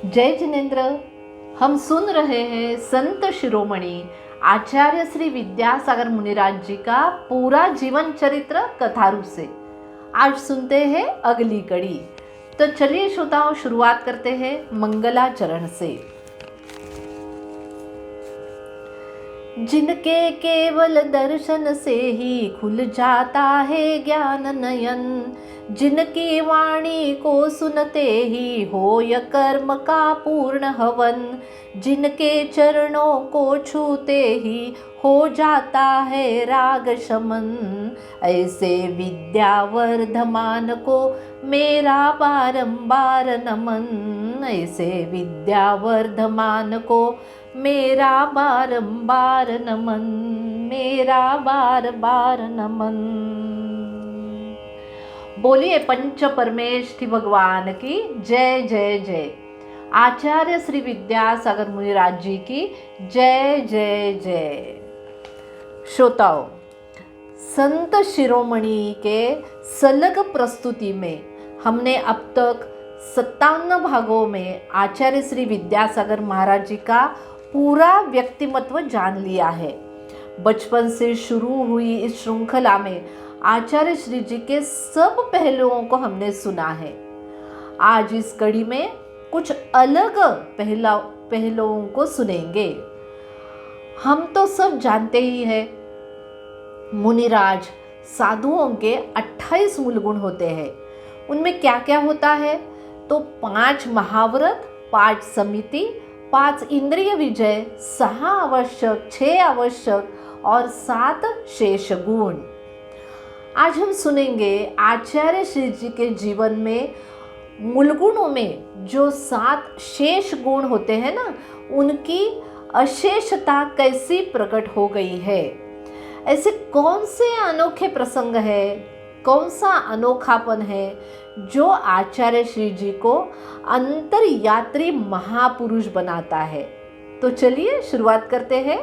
जय जिनेन्द्र। हम सुन रहे हैं संत शिरोमणि आचार्य श्री विद्यासागर मुनिराज जी का पूरा जीवन चरित्र कथारूप से। आज सुनते हैं अगली कड़ी। तो चलिए श्रोताओं, शुरुआत करते हैं मंगलाचरण से। जिनके केवल दर्शन से ही खुल जाता है ज्ञान नयन, जिनकी वाणी को सुनते ही होय कर्म का पूर्ण हवन, जिनके चरणों को छूते ही हो जाता है राग शमन, ऐसे विद्यावर्धमान को मेरा बारंबार नमन, ऐसे विद्यावर्धमान को मेरा बारंबार नमन, मेरा बार बार नमन। बोलिए पंच परमेष्ठि भगवान की जय जय जय। आचार्य श्री विद्यासागर मुनिराज जी की जय जय जय। श्रोताओं, संत शिरोमणि के सलग प्रस्तुति में हमने अब तक 57 भागों में आचार्य श्री विद्यासागर महाराज जी का पूरा व्यक्तिमत्व जान लिया है। बचपन से शुरू हुई इस श्रृंखला में आचार्य श्री जी के सब पहलुओं को हमने सुना है। आज इस कड़ी में कुछ अलग पहलुओं को सुनेंगे। हम तो सब जानते ही हैं, मुनिराज साधुओं के 28 मूल गुण होते हैं। उनमें क्या क्या होता है? तो 5 महाव्रत, 5 समिति, 5 इंद्रिय विजय, 6 आवश्यक, 6 आवश्यक और 7 शेष गुण। आज हम सुनेंगे आचार्य श्री जी के जीवन में मूल गुणों में जो 7 शेष गुण होते हैं ना, उनकी अशेषता कैसी प्रकट हो गई है। ऐसे कौन से अनोखे प्रसंग है, कौन सा अनोखापन है जो आचार्य श्री जी को अंतरयात्री महापुरुष बनाता है। तो चलिए शुरुआत करते हैं।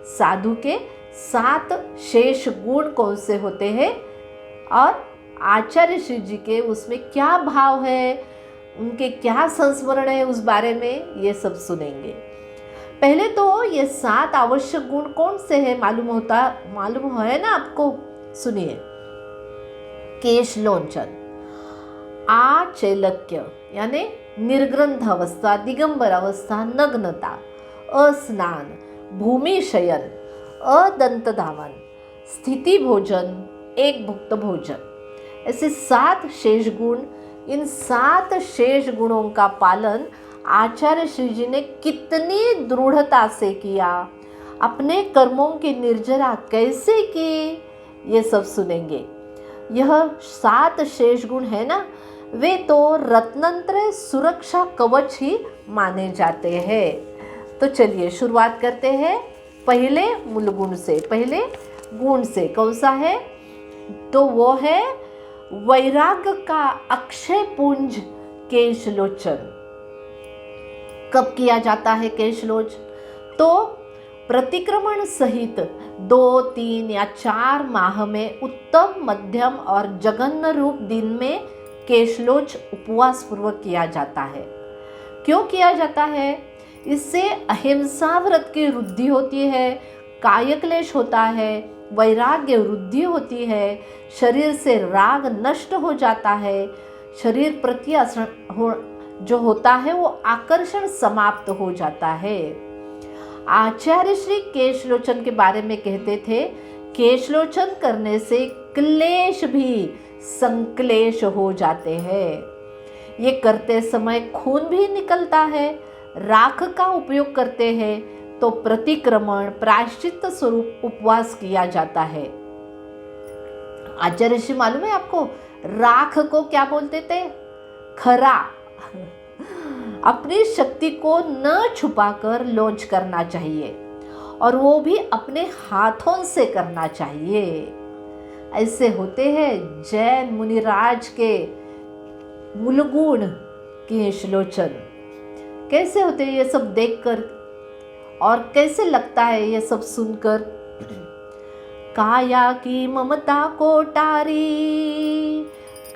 साधु के 7 शेष गुण कौन से होते हैं और आचार्य श्री जी के उसमें क्या भाव है, उनके क्या संस्मरण है, उस बारे में ये सब सुनेंगे। पहले तो ये 7 आवश्यक गुण कौन से हैं मालूम है ना आपको? सुनिए। केशलोचन, आचैलक्य यानी निर्ग्रंथ अवस्था, दिगंबर अवस्था, नग्नता, अस्नान, भूमि शयन, अदंत धावन, स्थिति भोजन, एक भुक्त भोजन, ऐसे 7 शेष गुण। इन 7 शेष गुणों का पालन आचार्य श्री जी ने कितनी दृढ़ता से किया, अपने कर्मों की निर्जरा कैसे की, ये सब सुनेंगे। यह 7 शेष गुण है ना, वे तो रत्नंत्र सुरक्षा कवच ही माने जाते हैं। तो चलिए शुरुआत करते हैं पहले मूल गुण से। पहले गुण से कौन सा है? तो वो है वैराग्य का अक्षय पुंज केशलोचन। कब किया जाता है केशलोच? तो प्रतिक्रमण सहित 2, 3 या 4 माह में उत्तम, मध्यम और जघन्य रूप दिन में केशलोच उपवास पूर्वक किया जाता है। क्यों किया जाता है? इससे अहिंसा व्रत की वृद्धि होती है, कायक्लेश होता है, वैराग्य वृद्धि होती है, शरीर से राग नष्ट हो जाता है, शरीर प्रति जो होता है वो आकर्षण समाप्त हो जाता है। आचार्य श्री केशलोचन के बारे में कहते थे, केशलोचन करने से क्लेश भी संक्लेश हो जाते हैं। ये करते समय खून भी निकलता है। राख का उपयोग करते हैं तो प्रतिक्रमण प्रायश्चित स्वरूप उपवास किया जाता है। आचार्य श्री मालूम है आपको, राख को क्या बोलते थे? खरा। अपनी शक्ति को न छुपाकर लॉन्च करना चाहिए, और वो भी अपने हाथों से करना चाहिए। ऐसे होते हैं जैन मुनिराज के मूलगुण केशलोचन। कैसे होते हैं ये सब देखकर, और कैसे लगता है ये सब सुनकर? काया की ममता को टारी,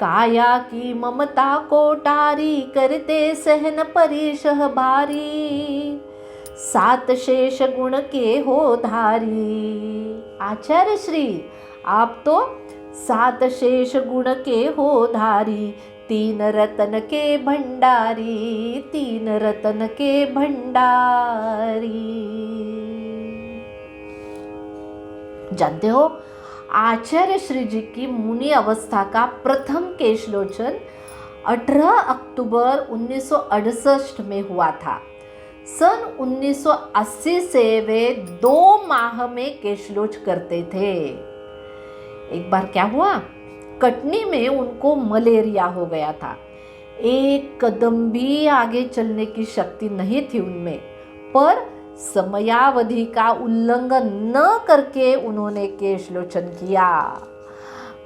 काया की ममता को टारी करते सहन परिशह भारी, सात शेष गुण के हो धारी। आचार्य श्री आप तो सात शेष गुण के हो धारी, तीन रतन के भंडारी, तीन रतन के भंडारी। जानते हो आचार्य श्री जी की मुनि अवस्था का प्रथम केशलोचन 18 अक्टूबर 1968 में हुआ था। सन 1980 से वे 2 माह में केशलोच करते थे। एक बार क्या हुआ, कटनी में उनको मलेरिया हो गया था। एक कदम भी आगे चलने की शक्ति नहीं थी उनमें, पर समयावधि का उल्लंघन न करके उन्होंने केशलोचन किया।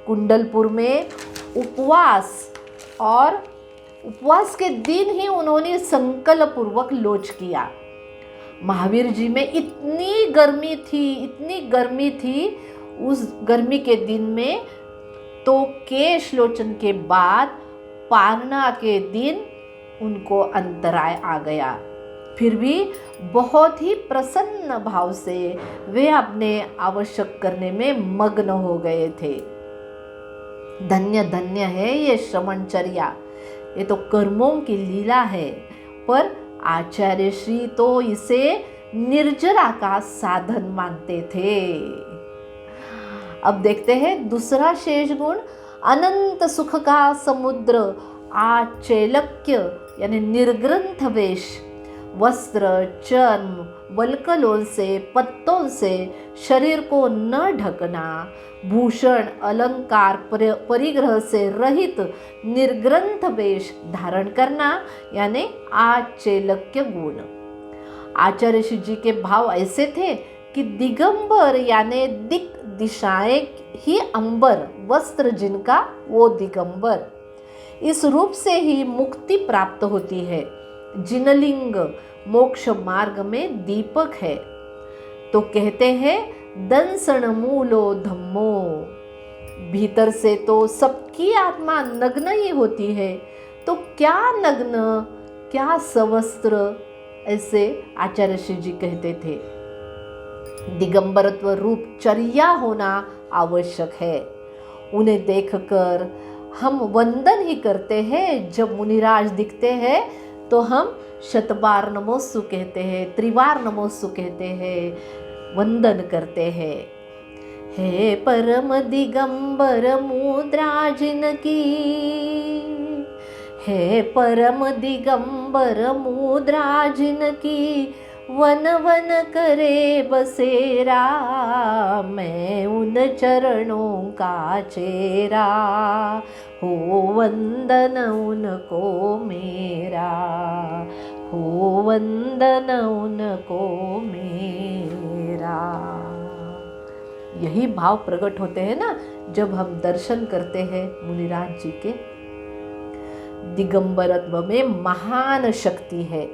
कुंडलपुर में उपवास के दिन ही उन्होंने संकल्प पूर्वक लोच किया। महावीर जी में इतनी गर्मी थी उस गर्मी के दिन में, तो केशलोचन के बाद पारना के दिन उनको अंतराय आ गया। फिर भी बहुत ही प्रसन्न भाव से वे अपने आवश्यक करने में मग्न हो गए थे। धन्य धन्य है ये श्रमणचर्या, ये तो कर्मों की लीला है, पर आचार्य श्री तो इसे निर्जरा का साधन मानते थे। अब देखते हैं दूसरा शेष गुण, अनंत सुख का समुद्र आचेलक्य यानी निर्ग्रंथ वेश, वस्त्र चर्म वल्कलों से पत्तों से शरीर को न ढकना, भूषण अलंकार परिग्रह से रहित निर्ग्रंथ वेश धारण करना यानी आचेलक्य गुण। आचार्य श्री जी के भाव ऐसे थे कि दिगंबर यानी दिक दिशाएं ही अंबर, वस्त्र जिनका वो दिगंबर। इस रूप से ही मुक्ति प्राप्त होती है। जिनलिंग मोक्ष मार्ग में दीपक है। तो कहते हैं दंसण मूलो धम्मो, भीतर से तो सबकी आत्मा नग्न ही होती है, तो क्या नग्न क्या सवस्त्र, ऐसे आचार्य श्री जी कहते थे। दिगंबरत्व रूप चर्या होना आवश्यक है। उन्हें देखकर हम वंदन ही करते हैं। जब मुनिराज दिखते हैं तो हम शतबार नमोस्तु कहते हैं, त्रिवार नमोस्तु कहते हैं, वंदन करते हैं। हे परम दिगंबर मुद्रा जिनकी, हे परम दिगंबर मुद्रा जिनकी, वन वन करे बसेरा, मैं उन चरणों का चेरा, हो वंदन उनको मेरा, हो वंदन उनको मेरा। यही भाव प्रकट होते हैं ना जब हम दर्शन करते हैं मुनिराज जी के। दिगंबरत्व में महान शक्ति है,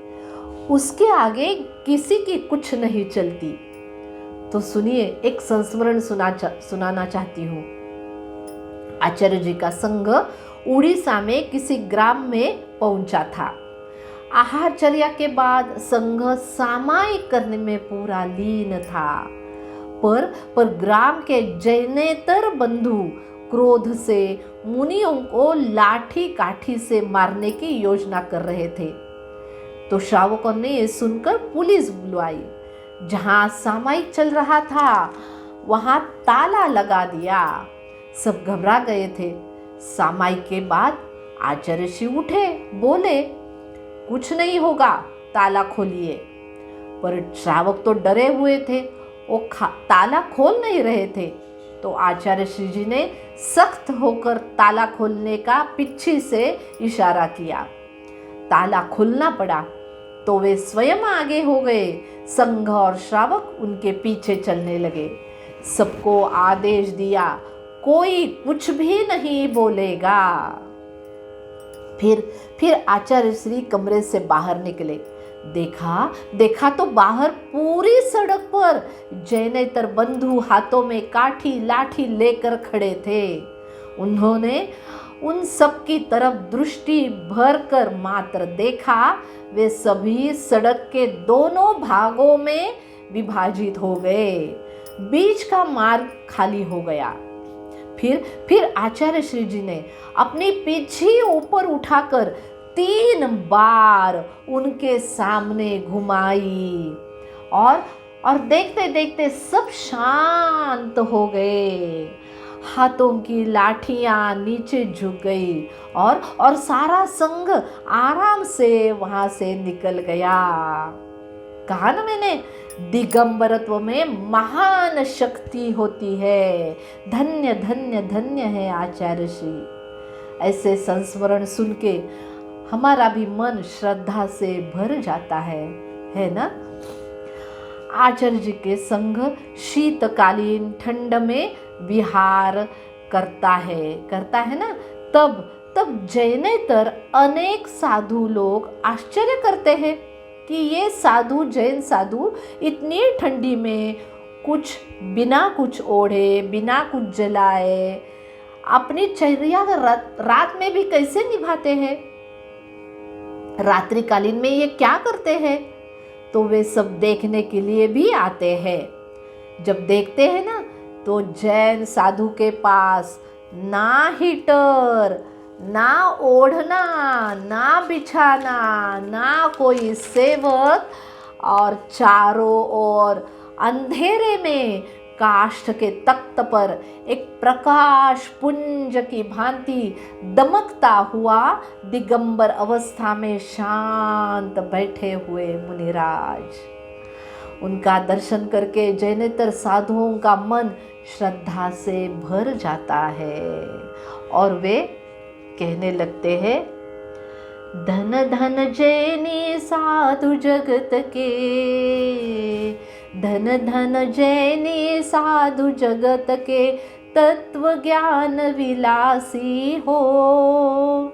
उसके आगे किसी की कुछ नहीं चलती। तो सुनिए, एक संस्मरण सुनाना चाहती हूँ। आचार्य जी का संघ उड़ीसा में किसी ग्राम में पहुंचा था। आहारचर्या के बाद संघ सामायिक करने में पूरा लीन था, पर ग्राम के जैनेतर बंधु क्रोध से मुनियों को लाठी काठी से मारने की योजना कर रहे थे। तो श्रावकों ने ये सुनकर पुलिस बुलवाई। जहां सामायिक चल रहा था वहां ताला लगा दिया। सब घबरा गए थे। सामायिक के बाद आचार्य श्री उठे, बोले कुछ नहीं होगा, ताला खोलिए। पर श्रावक तो डरे हुए थे, वो ताला खोल नहीं रहे थे। तो आचार्य श्री जी ने सख्त होकर ताला खोलने का पीछे से इशारा किया। ताला खोलना पड़ा तो वे स्वयं आगे हो गए। संघ और श्रावक उनके पीछे चलने लगे। सबको आदेश दिया, कोई कुछ भी नहीं बोलेगा। फिर आचार्य श्री कमरे से बाहर निकले। देखा तो बाहर पूरी सड़क पर जैनेतर बंधु हाथों में काठी लाठी लेकर खड़े थे। उन्होंने उन सब की तरफ दृष्टि भर कर मात्र देखा, वे सभी सड़क के दोनों भागों में विभाजित हो गए। बीच का मार्ग खाली हो गया। फिर आचार्य श्री जी ने अपनी पीछे ऊपर उठाकर 3 बार उनके सामने घुमाई और देखते देखते सब शांत हो गए। हाथों की लाठियां नीचे झुक गई और सारा संघ आराम से वहां से निकल गया। कहा ना मैंने, दिगंबरत्व में महान शक्ति होती है। धन्य धन्य धन्य है आचार्य श्री। ऐसे संस्मरण सुन के हमारा भी मन श्रद्धा से भर जाता है ना। आचार्य जी के संग शीतकालीन ठंड में विहार करता है ना। तब जैनेतर अनेक साधु लोग आश्चर्य करते हैं कि ये साधु, जैन साधु इतनी ठंडी में बिना कुछ ओढ़े, बिना कुछ जलाए अपनी चर्या रात में भी कैसे निभाते हैं, रात्रिकालीन में ये क्या करते हैं। तो वे सब देखने के लिए भी आते हैं। जब देखते हैं ना, तो जैन साधु के पास ना हीटर, ना ओढ़ना, ना बिछाना, ना कोई सेवक, और चारों ओर अंधेरे में काष्ठ के तख्त पर एक प्रकाश पुंज की भांति दमकता हुआ दिगंबर अवस्था में शांत बैठे हुए मुनिराज। उनका दर्शन करके जैनेतर साधुओं का मन श्रद्धा से भर जाता है और वे कहने लगते हैं, धन धन जैनी साधु जगत के, धन धन जैनी साधु जगत के, तत्व ज्ञान विलासी हो,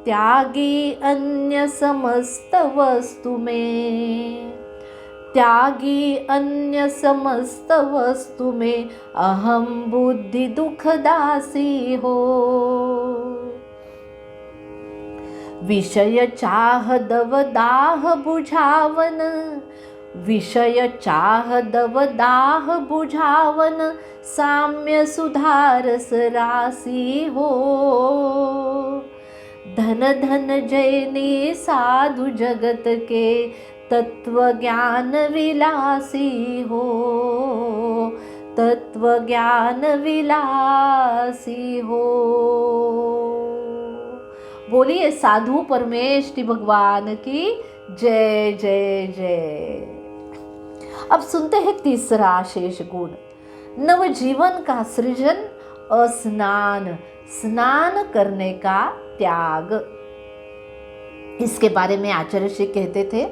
त्यागी अन्य समस्त वस्तु में, त्यागी अन्य समस्त वस्तु में, अहम बुद्धि दुखदासी हो। विषय चाह दव दाह बुझावन, विषय चाह दव दाह बुझावन, साम्य सुधारस राशि हो। धन धन जैनी साधु जगत के, तत्व ज्ञान विलासी हो, तत्व ज्ञान विलासी हो। बोलिए साधु परमेष्टि भगवान की जय जय जय। अब सुनते हैं तीसरा शेष गुण, नवजीवन का सृजन, स्नान करने का त्याग। इसके बारे में आचार्य श्री कहते थे,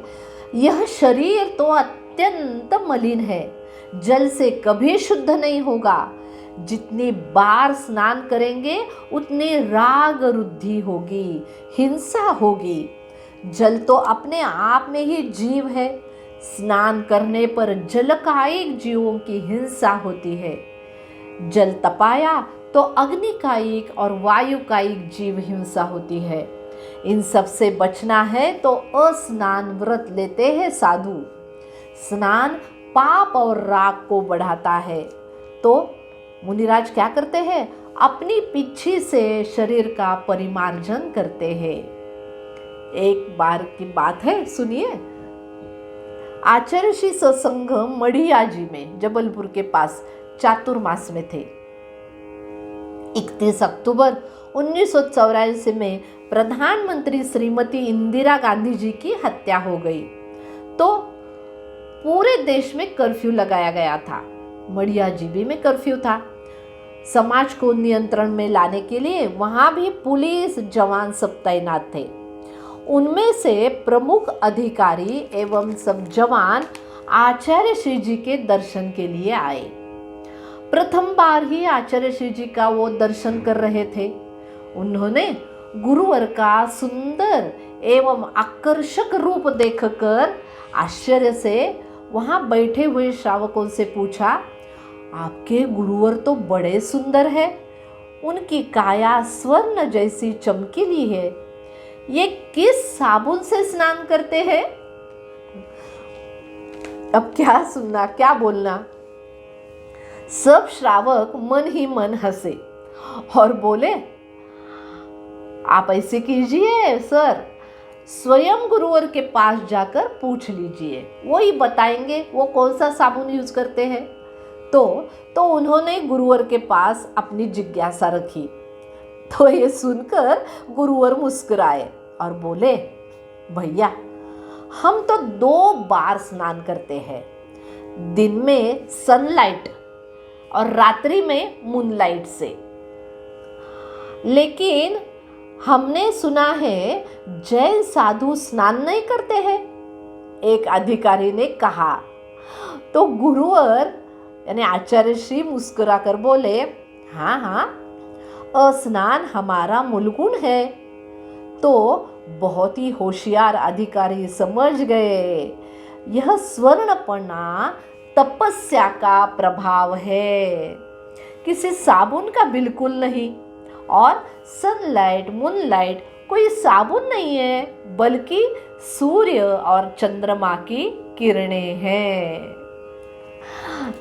यह शरीर तो अत्यंत मलिन है, जल से कभी शुद्ध नहीं होगा। जितनी बार स्नान करेंगे उतनी राग रुद्धि होगी, हिंसा होगी। जल तो अपने आप में ही जीव है, स्नान करने पर जलकायिक जीवों की हिंसा होती है। जल तपाया तो अग्निकायिक और वायुकायिक जीव हिंसा होती है। इन सब से बचना है तो अस्नान व्रत लेते हैं साधु। स्नान पाप और राग को बढ़ाता है। तो मुनिराज क्या करते हैं, अपनी पिछी से शरीर का परिमार्जन करते हैं। एक बार की बात है, सुनिए। आचार्य श्री सत्संग मढ़ियाजी में, जबलपुर के पास चातुर्मास में थे। 31 अक्टूबर 1984 में प्रधानमंत्री श्रीमती इंदिरा गांधी जी की हत्या हो गई। तो पूरे देश में कर्फ्यू लगाया गया था। मढ़ियाजी भी में कर्फ्यू था। समाज को नियंत्रण में लाने के लिए वहां भी पुलिस जवान सब तैनात थे। उनमें से प्रमुख अधिकारी एवं सब जवान आचार्य श्री जी के दर्शन के लिए आए। प्रथम बार ही आचार्य श्री जी का वो दर्शन कर रहे थे। उन्होंने गुरुवर का सुंदर एवं आकर्षक रूप देखकर आश्चर्य से वहां बैठे हुए श्रावकों से पूछा, आपके गुरुवर तो बड़े सुंदर है, उनकी काया स्वर्ण जैसी चमकीली है। ये किस साबुन से स्नान करते हैं? अब क्या सुनना, क्या बोलना। सब श्रावक मन ही मन हंसे और बोले, आप ऐसे कीजिए सर, स्वयं गुरुवर के पास जाकर पूछ लीजिए, वो ही बताएंगे वो कौन सा साबुन यूज करते हैं। तो उन्होंने गुरुवर के पास अपनी जिज्ञासा रखी। तो ये सुनकर गुरुवर मुस्कुराए और बोले, भैया हम तो 2 बार स्नान करते हैं, दिन में सनलाइट और रात्रि में मूनलाइट से। लेकिन हमने सुना है जैन साधु स्नान नहीं करते हैं, एक अधिकारी ने कहा। तो गुरुवर यानी आचार्य श्री मुस्कुरा कर बोले, हाँ हाँ, स्नान हमारा मूलगुण है। तो बहुत ही होशियार अधिकारी समझ गए, यह स्वर्णपना तपस्या का प्रभाव है, किसी साबुन का बिल्कुल नहीं। और सनलाइट मूनलाइट कोई साबुन नहीं है, बल्कि सूर्य और चंद्रमा की किरणें हैं।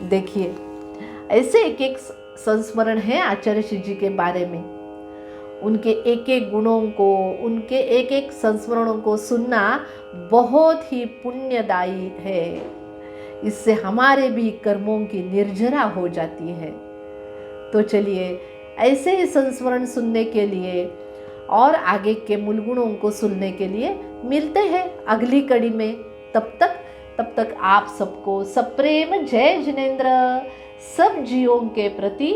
देखिए, ऐसे एक एक संस्मरण है आचार्य श्री जी के बारे में। उनके एक एक गुणों को, उनके एक एक संस्मरणों को सुनना बहुत ही पुण्यदायी है। इससे हमारे भी कर्मों की निर्जरा हो जाती है। तो चलिए, ऐसे ही संस्मरण सुनने के लिए और आगे के मूल गुणों को सुनने के लिए मिलते हैं अगली कड़ी में। तब तक आप सबको सप्रेम जय जिनेंद्र। सब जीवों के प्रति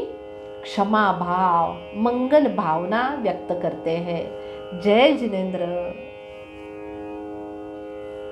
क्षमा भाव, मंगल भावना व्यक्त करते हैं। जय जिनेंद्र।